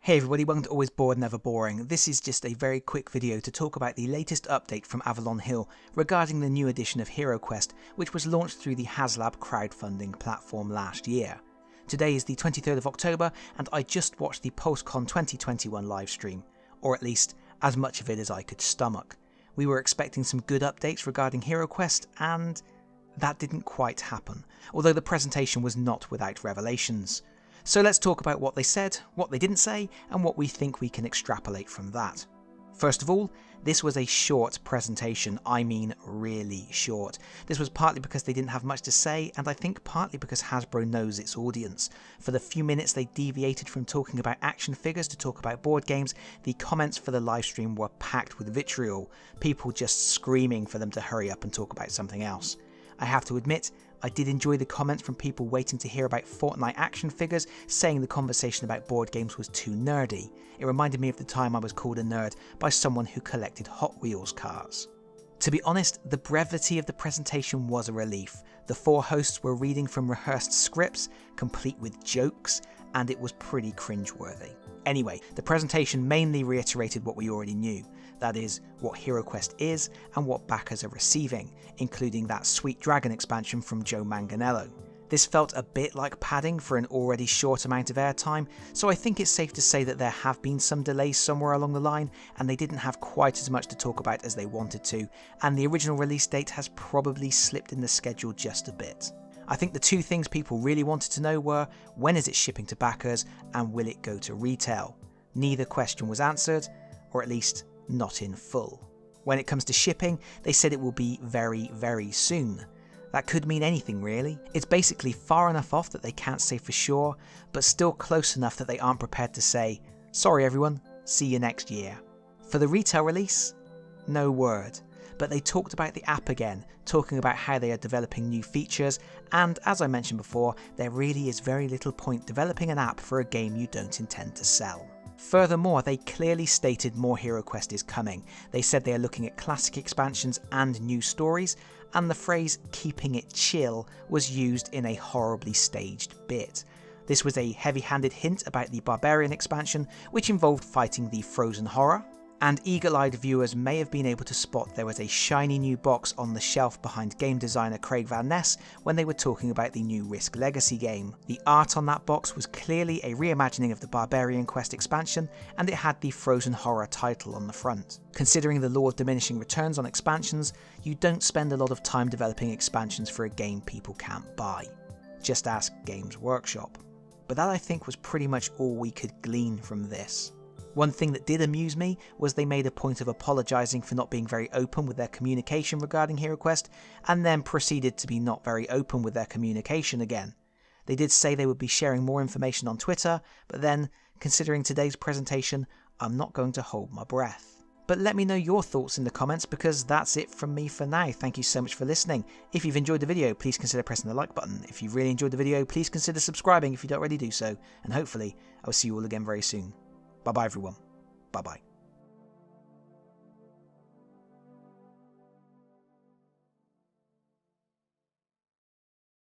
Hey everybody, welcome to Always Bored Never Boring. This is just a very quick video to talk about the latest update from Avalon Hill regarding the new edition of HeroQuest, which was launched through the HasLab crowdfunding platform last year. Today is the 23rd of October and I just watched the Pulsecon 2021 livestream, or at least as much of it as I could stomach. We were expecting some good updates regarding HeroQuest and that didn't quite happen, although the presentation was not without revelations. So let's talk about what they said, what they didn't say, and what we think we can extrapolate from that. First of all, this was a short presentation, I mean really short. This was partly because they didn't have much to say, and I think partly because Hasbro knows its audience. For the few minutes they deviated from talking about action figures to talk about board games, the comments for the livestream were packed with vitriol, people just screaming for them to hurry up and talk about something else. I have to admit, I did enjoy the comments from people waiting to hear about Fortnite action figures, saying the conversation about board games was too nerdy. It reminded me of the time I was called a nerd by someone who collected Hotwheels cars. To be honest, the brevity of the presentation was a relief. The four hosts were reading from rehearsed scripts, complete with jokes, and it was pretty cringeworthy. Anyway, the presentation mainly reiterated what we already knew, that is, what HeroQuest is and what backers are receiving, including that Sweet Dragon expansion from Joe Manganiello. This felt a bit like padding for an already short amount of airtime, so I think it's safe to say that there have been some delays somewhere along the line, and they didn't have quite as much to talk about as they wanted to, and the original release date has probably slipped in the schedule just a bit. I think the two things people really wanted to know were, when is it shipping to backers and will it go to retail? Neither question was answered, or at least not in full. When it comes to shipping, they said it will be very, very soon. That could mean anything really. It's basically far enough off that they can't say for sure, but still close enough that they aren't prepared to say, sorry everyone, see you next year. For the retail release, no word. But they talked about the app again, talking about how they are developing new features, and as I mentioned before, there really is very little point developing an app for a game you don't intend to sell. Furthermore, they clearly stated more HeroQuest is coming. They said they are looking at classic expansions and new stories, and the phrase keeping it chill was used in a horribly staged bit. This was a heavy-handed hint about the Barbarian expansion, which involved fighting the frozen horror, and eagle-eyed viewers may have been able to spot there was a shiny new box on the shelf behind game designer Craig Van Ness when they were talking about the new Risk Legacy game. The art on that box was clearly a reimagining of the Barbarian Quest expansion, and it had the Frozen Horror title on the front. Considering the law of diminishing returns on expansions, you don't spend a lot of time developing expansions for a game people can't buy. Just ask Games Workshop. But that I think was pretty much all we could glean from this. One thing that did amuse me was they made a point of apologising for not being very open with their communication regarding HeroQuest, and then proceeded to be not very open with their communication again. They did say they would be sharing more information on Twitter, but then, considering today's presentation, I'm not going to hold my breath. But let me know your thoughts in the comments, because that's it from me for now. Thank you so much for listening. If you've enjoyed the video, please consider pressing the like button. If you've really enjoyed the video, please consider subscribing if you don't already do so, and hopefully I will see you all again very soon. Bye bye everyone. Bye bye.